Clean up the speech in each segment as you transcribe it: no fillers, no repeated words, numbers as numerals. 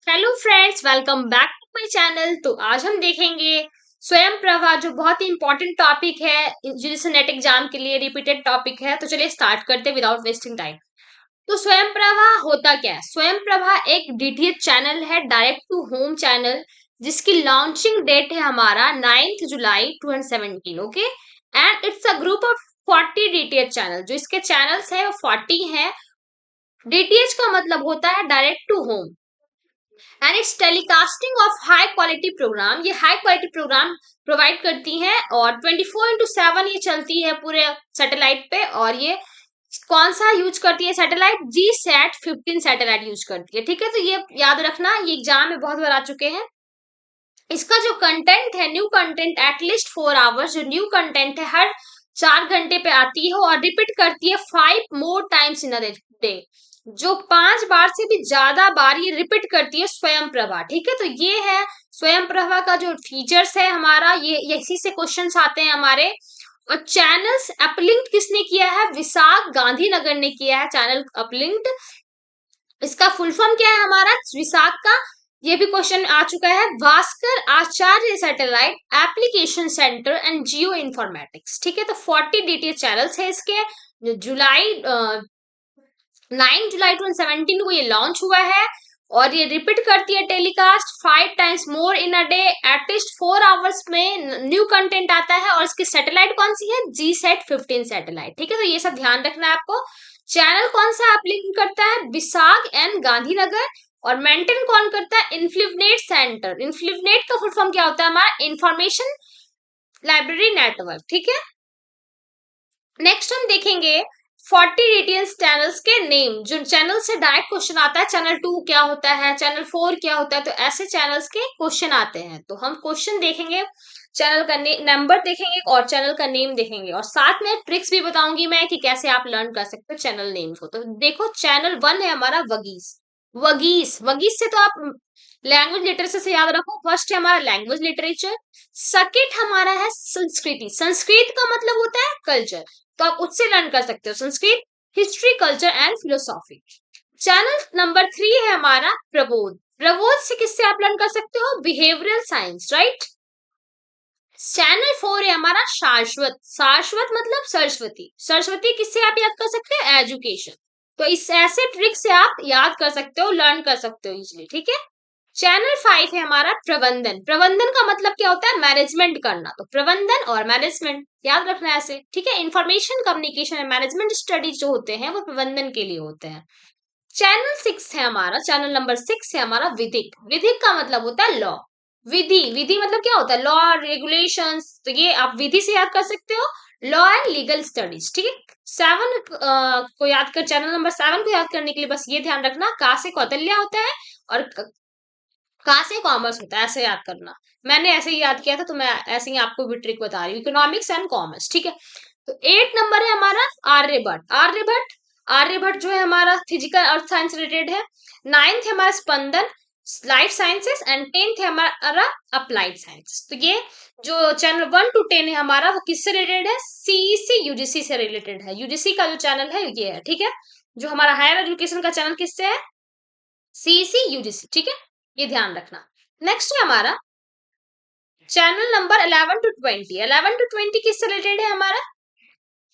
Hello friends, welcome back to my channel. तो आज हम देखेंगे स्वयं प्रभा, जो बहुत ही इंपॉर्टेंट टॉपिक है, जिसे नेट एग्जाम के लिए रिपीटेड टॉपिक है। तो चलिए स्टार्ट करते हैं विदाउट वेस्टिंग टाइम। तो स्वयं प्रभा होता क्या है? स्वयं प्रभा एक डीटीएच चैनल है, डायरेक्ट टू होम चैनल, जिसकी लॉन्चिंग डेट है हमारा 9 जुलाई 2017। Okay, and it's a group of 40 DTH channel. जो इसके चैनल्स है वो 40 हैं। डीटीएच का मतलब होता है direct to home, and it's telecasting of high quality program. ये हाई क्वालिटी प्रोग्राम प्रोवाइड करती है और 24/7 ये चलती है पूरे सैटेलाइट पे। और ये कौन सा यूज करती है सैटेलाइट? GSAT-15 सैटेलाइट यूज करती है। ठीक है, तो ये याद रखना, ये एग्जाम में बहुत बार आ चुके हैं। इसका जो कंटेंट है, न्यू कंटेंट एटलीस्ट 4 आवर्स, जो न्यू कंटेंट है हर 4 घंटे पे आती है और रिपीट करती है 5 more times in a day. जो 5 बार से भी ज्यादा बार ये रिपीट करती है स्वयं प्रभा। ठीक है, तो ये है स्वयं प्रभा का जो फीचर्स है हमारा। ये इसी से क्वेश्चंस आते हैं हमारे। और चैनल्स अपलिंक्ड किसने किया है? विशाख गांधीनगर ने किया है चैनल अपलिंक्ड। इसका फुल फॉर्म क्या है हमारा विशाख का? ये भी क्वेश्चन आ चुका है। Bhaskaracharya satellite application centre and geoinformatics. ठीक है, तो 40 डीटीएच चैनल्स है इसके। जुलाई 9 जुलाई 2017 को ये लॉन्च हुआ है और ये रिपीट करती है telecast 5 times more in a day. At least 4 hours में न्यू कंटेंट आता है। और इसकी सैटेलाइट कौन सी है? GSAT-15 satellite. ठीक है, तो ये सब ध्यान रखना है आपको। चैनल कौन सा अपलिंक करता है? विशाख एंड गांधीनगर। और मेंटेन कौन करता है? इन्फ्लिवनेट सेंटर। इन्फ्लिवनेट का फुल फॉर्म क्या होता है हमारा? Information library network. ठीक है, नेक्स्ट हम देखेंगे 40 डीटीएच चैनल्स के नेम। जो चैनल से डायरेक्ट क्वेश्चन आता है, चैनल 2 क्या होता है, चैनल 4 क्या होता है, तो ऐसे चैनल्स के क्वेश्चन आते हैं। तो हम क्वेश्चन देखेंगे, चैनल का नंबर देखेंगे और चैनल का नेम देखेंगे, और साथ में ट्रिक्स भी बताऊंगी मैं कि कैसे आप लर्न कर सकते हो चैनल नेम को। तो देखो, चैनल 1 है हमारा वगीस। वगीस वगीस से तो आप लैंग्वेज लिटरेचर से याद रखो। फर्स्ट है हमारा लैंग्वेज लिटरेचर। सेकेंड हमारा है संस्कृति। संस्कृत का मतलब होता है कल्चर, तो आप उससे लर्न कर सकते हो Sanskrit, history, culture and philosophy. Channel number 3 है हमारा प्रबोध। प्रबोध से किससे आप लर्न कर सकते हो? Behavioural science, right. चैनल 4 है हमारा शाश्वत। शाश्वत मतलब सरस्वती। सरस्वती किससे आप याद कर सकते हो? एजुकेशन। तो इस ऐसे ट्रिक से आप याद कर सकते हो, लर्न कर सकते हो इजिली। ठीक है, चैनल 5 है हमारा प्रबंधन। प्रबंधन का मतलब क्या होता है? मैनेजमेंट करना। तो प्रबंधन और मैनेजमेंट याद रखना है ऐसे। ठीक है, information communication and management studies जो होते हैं वो प्रबंधन के लिए होते हैं। चैनल 6 है हमारा, चैनल नंबर 6 है हमारा विधिक। विधिक का मतलब होता है लॉ। विधि, विधि मतलब क्या होता है? Law, regulations. तो ये आप विधि से याद कर सकते हो, लॉ एंड लीगल स्टडीज। ठीक है, 7 को याद कर, चैनल नंबर 7 को याद करने के लिए बस ये ध्यान रखना, का से कौतल्या होता है और कहाँ से कॉमर्स होता है, ऐसे याद करना। मैंने ऐसे ही याद किया था, तो मैं ऐसे ही आपको भी ट्रिक बता रही हूँ, इकोनॉमिक्स एंड कॉमर्स। ठीक है, तो 8 नंबर है हमारा आर्यभट्ट। आर्यभट्ट, आर्यभट्ट जो है हमारा फिजिकल अर्थ साइंस रिलेटेड है। 9th है हमारा स्पंदन, लाइफ साइंसेस। एंड 10th है हमारा अप्लाइड साइंस। तो ये जो चैनल 1 to 10 है हमारा, वो किससे रिलेटेड है? सीईसी यूजीसी से रिलेटेड है। यूजीसी का जो चैनल है ये है। ठीक है, जो हमारा हायर एजुकेशन का चैनल किससे है? CEC UGC. ठीक है, ये ध्यान रखना। नेक्स्ट है हमारा चैनल नंबर 11 to 20। 11 to 20 किससे रिलेटेड है हमारा?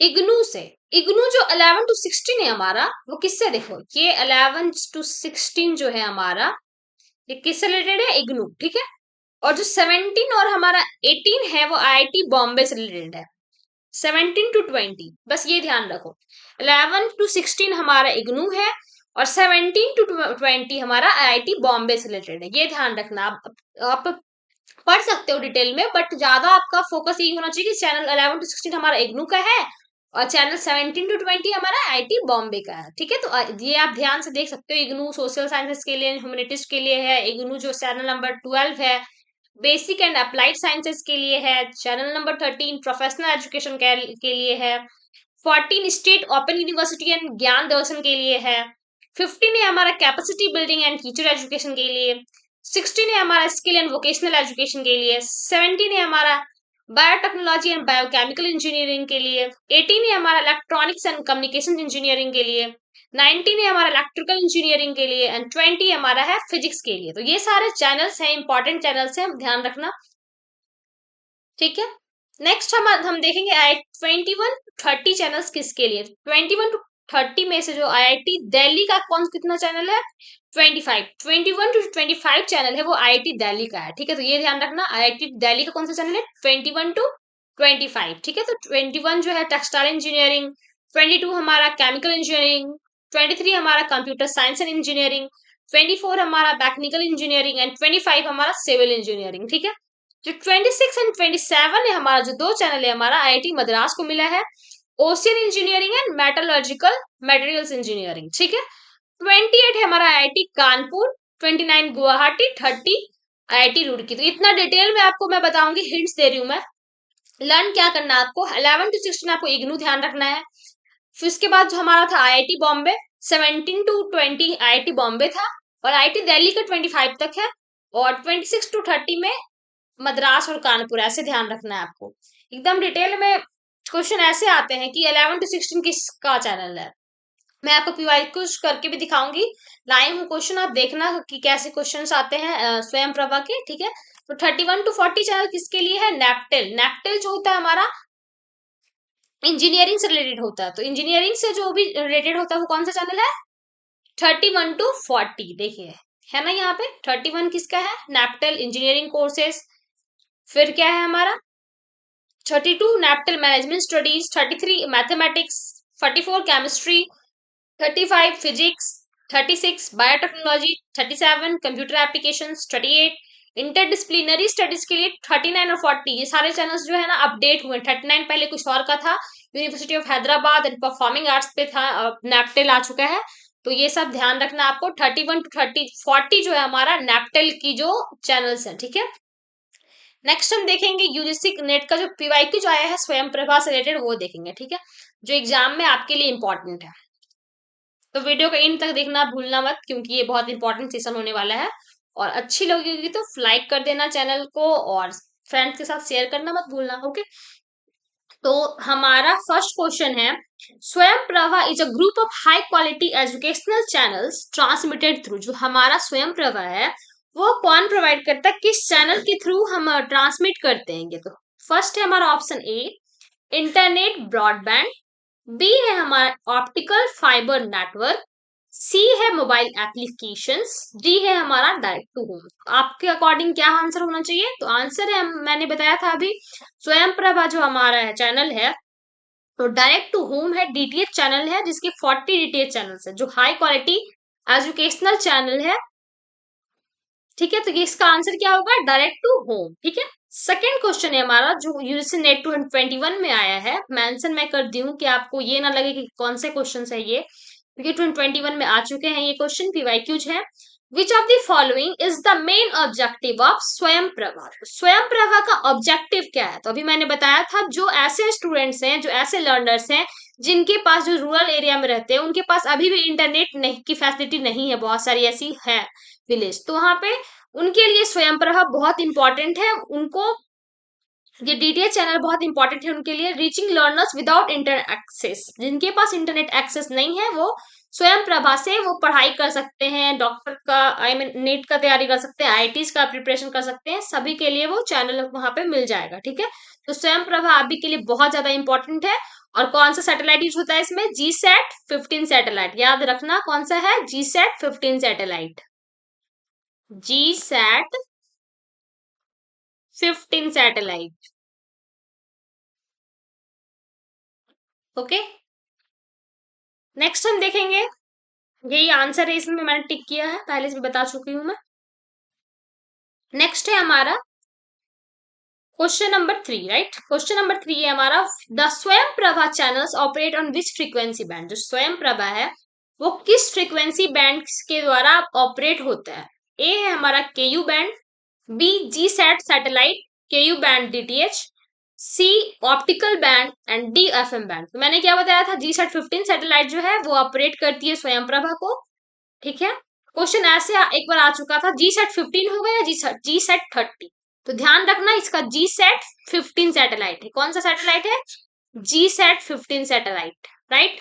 इग्नू से। इग्नू जो 11 to 16 है हमारा, वो किससे? देखो, ये 11 to 16 जो है हमारा, ये किससे रिलेटेड है? इग्नू। ठीक है, और जो 17 और हमारा 18 है वो आईआईटी बॉम्बे से रिलेटेड है। 17 to 20 बस ये ध्यान रखो। 11 to 16 हमारा इग्नू है और 17 to 20 हमारा आईआईटी बॉम्बे से रिलेटेड है। ये ध्यान रखना। आप पढ़ सकते हो डिटेल में, बट ज्यादा आपका फोकस यही होना चाहिए कि चैनल 11 to 16 हमारा इग्नू का है और चैनल 17 to 20 हमारा आईआईटी बॉम्बे का है। ठीक है, तो ये आप ध्यान से देख सकते हो। इग्नू सोशल साइंसेस के लिए, ह्यूमैनिटीज के लिए है। इग्नू जो चैनल नंबर 12 है बेसिक एंड अप्लाइड साइंसेस के लिए है। चैनल नंबर 13 प्रोफेशनल एजुकेशन के लिए है। 14 स्टेट ओपन यूनिवर्सिटी एंड ज्ञान दर्शन के लिए है। 15 है हमारा capacity building and teacher education के लिए। 16 है हमारा स्किल एंड वोकेशनल एजुकेशन के लिए। 17 है हमारा बायोटेक्नोलॉजी एंड बायोकेमिकल इंजीनियरिंग के लिए। 18 है हमारा इलेक्ट्रॉनिक्स एंड कम्युनिकेशन इंजीनियरिंग के लिए। 19 है हमारा इलेक्ट्रिकल इंजीनियरिंग के लिए एंड 20 हमारा है फिजिक्स के लिए। तो ये सारे चैनल्स हैं, इंपॉर्टेंट चैनल्स हैं, ध्यान रखना, ठीक है। नेक्स्ट हम देखेंगे आई 21-30 चैनल्स किसके लिए। 21 to 30 में से जो IIT दिल्ली का कौन कितना चैनल है, 25। 21 to 25 चैनल है वो IIT दिल्ली का है, ठीक है। तो ये ध्यान रखना, IIT दिल्ली का कौन सा चैनल है, 21 to 25, ठीक है। तो 21 जो है टेक्सटाइल इंजीनियरिंग, 22 हमारा केमिकल इंजीनियरिंग, 23 हमारा कंप्यूटर साइंस एंड इंजीनियरिंग, 24 हमारा मैकेनिकल इंजीनियरिंग एंड 25 हमारा सिविल इंजीनियरिंग, ठीक है। जो 26 एंड 27 है हमारा, जो दो चैनल है हमारा, IIT मद्रास को मिला है ocean engineering and metallurgical materials engineering, ठीक है। 28 है हमारा IIT कानपुर, 29 गुवाहाटी, 30 IIT रुड़की। तो इतना डिटेल में आपको मैं बताऊंगी, हिंट्स दे रही हूँ मैं। लर्न क्या करना है आपको, 11 to 16 आपको इग्नू ध्यान रखना है। फिर उसके बाद जो हमारा था IIT Bombay, 17 to 20 IIT Bombay था, और IIT दिल्ली का 25 तक है, और 26 to 30 में मद्रास और कानपुर, ऐसे ध्यान रखना है आपको। एकदम डिटेल में क्वेश्चन ऐसे आते हैं कि 11 to 16 किसका चैनल है। मैं आपको PYQ करके भी दिखाऊंगी, लाइव हूँ क्वेश्चन, आप देखना कि कैसे क्वेश्चंस आते हैं स्वयं प्रभा के, ठीक है। तो 31 to 40 चैनल किसके लिए है, नैप्टेल। नैप्टेल जो होता है हमारा इंजीनियरिंग से रिलेटेड होता है, तो इंजीनियरिंग से जो भी रिलेटेड होता है वो कौन सा चैनल है, 31 to 40, देखिए है ना यहाँ पे 31 किसका है, नैप्टेल इंजीनियरिंग कोर्सेस। फिर क्या है हमारा 32 NPTEL management studies, 33 mathematics, 44 chemistry, 35 physics, 36 biotechnology, 37 computer applications, 38 interdisciplinary studies के लिए, 39 और 40 ये सारे चैनल्स जो है ना अपडेट हुए। 39 पहले कुछ और का था, university of Hyderabad and performing arts पे था, नैप्टेल आ चुका है। तो ये सब ध्यान रखना आपको, 31 to 40 जो है हमारा नैप्टेल की जो चैनल्स है, ठीक है। नेक्स्ट हम देखेंगे यूजीसी नेट का जो PYQ जो आया है स्वयं प्रभा से रिलेटेड, वो देखेंगे, ठीक है, जो एग्जाम में आपके लिए इंपॉर्टेंट है। तो वीडियो को इन तक देखना भूलना मत, क्योंकि ये बहुत इंपॉर्टेंट सेशन होने वाला है। और अच्छी लगेगी तो लाइक कर देना चैनल को, और फ्रेंड्स के साथ शेयर करना मत भूलना, ओके। तो हमारा फर्स्ट क्वेश्चन है, स्वयं Prabha is a group of high quality educational channels transmitted through. जो हमारा स्वयं प्रभा है वो कौन प्रोवाइड करता है, किस चैनल के थ्रू हम ट्रांसमिट करते हैं। ये तो फर्स्ट है हमारा option A, internet broadband, B है हमारा ऑप्टिकल फाइबर नेटवर्क, सी है मोबाइल एप्लीकेशंस, डी है हमारा डायरेक्ट टू होम। आपके अकॉर्डिंग क्या आंसर होना चाहिए, तो आंसर है मैंने बताया था अभी, स्वयं प्रभा जो हमारा है चैनल है तो डायरेक्ट टू होम है, DTH चैनल है, जिसके 40 DTH चैनल्स है, जो हाई क्वालिटी एजुकेशनल चैनल है, ठीक है। तो ये इसका आंसर क्या होगा, डायरेक्ट टू होम, ठीक है। सेकेंड क्वेश्चन है हमारा जो यूजीसी नेट 2021 में आया है, मेंशन मैं कर दी हूँ कि आपको ये ना लगे कि कौन से क्वेश्चन है ये, क्योंकि 2021 में आ चुके हैं ये क्वेश्चन, PYQs है। Which of the following is the main objective of स्वयं प्रभा। स्वयं प्रभा का ऑब्जेक्टिव क्या है, तो अभी मैंने बताया था, जो ऐसे स्टूडेंट्स हैं, जो ऐसे लर्नर्स हैं जिनके पास, जो रूरल एरिया में रहते हैं, उनके पास अभी भी इंटरनेट नहीं की फैसिलिटी नहीं है, बहुत सारी ऐसी है विलेज, तो वहां पे उनके लिए स्वयं प्रभा बहुत इंपॉर्टेंट है। उनको ये DTH चैनल बहुत इंपॉर्टेंट है उनके लिए। Reaching learners without internet access, जिनके पास इंटरनेट एक्सेस नहीं है वो स्वयं प्रभा से वो पढ़ाई कर सकते हैं, डॉक्टर का नीट का तैयारी कर सकते हैं, IITs का प्रिपरेशन कर सकते हैं, सभी के लिए वो चैनल वहां पे मिल जाएगा, ठीक है। तो स्वयं प्रभा अभी के लिए बहुत ज्यादा इंपॉर्टेंट है। और कौन सा सैटेलाइट यूज होता है इसमें, GSAT-15 सैटेलाइट, याद रखना कौन सा है, GSAT-15 satellite, GSAT-15 satellite, okay. Next हम देखेंगे, यही आंसर है, इसमें मैंने टिक किया है, पहले से भी बता चुकी हूं मैं। नेक्स्ट है हमारा question number 3, right. Question number 3 है हमारा, द स्वयं Prabha channels operate on which frequency band. जो स्वयं प्रभा है वो किस फ्रीक्वेंसी बैंड के द्वारा ऑपरेट होता है। ए है हमारा KU band, B GSAT satellite, KU band DTH, C optical band and D FM band. तो मैंने क्या बताया था, GSAT-15 सैटेलाइट जो है वो ऑपरेट करती है स्वयं प्रभा को, ठीक है। क्वेश्चन ऐसे एक बार आ चुका था, GSAT-15 होगा या GSAT-30। तो ध्यान रखना, इसका GSAT-15 सैटेलाइट है। कौन सा सैटेलाइट है, GSAT-15 सैटेलाइट, राइट।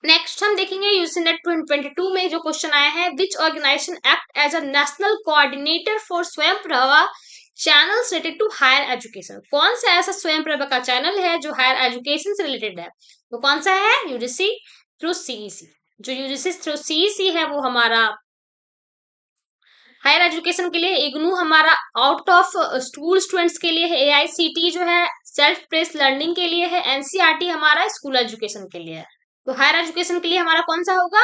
नेक्स्ट हम देखेंगे यूजीसी-नेट 2022 में जो क्वेश्चन आया है, which organisation act as a national coordinator for Swayam Prabha channels related to higher education. कौन सा ऐसा स्वयं प्रभा का चैनल है जो हायर एजुकेशन से रिलेटेड है? तो कौन सा है? UGC through CEC. जो यूजीसी थ्रू सीईसी है वो हमारा हायर एजुकेशन के लिए, इग्नू हमारा आउट ऑफ स्कूल स्टूडेंट्स के लिए है, एआईसीटी जो है सेल्फ पेस लर्निंग के लिए है, एनसीईआरटी हमारा स्कूल एजुकेशन के लिए है। तो हायर एजुकेशन के लिए हमारा कौन सा होगा?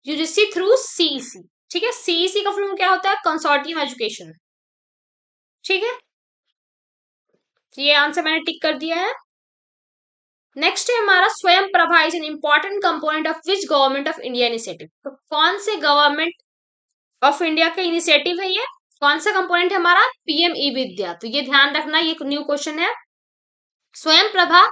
UGC through CEC. ठीक है, सीईसी का फुल फॉर्म क्या होता है? Consortium education. ठीक है, तो ये आंसर मैंने टिक कर दिया है। नेक्स्ट है हमारा स्वयं Prabha is an important component of which government of India initiative. तो कौन से गवर्नमेंट ऑफ इंडिया का इनिशिएटिव है ये? कौन सा कंपोनेंट है हमारा? पीएम ई विद्या। तो ये ध्यान रखना, ये न्यू क्वेश्चन है। स्वयं प्रभा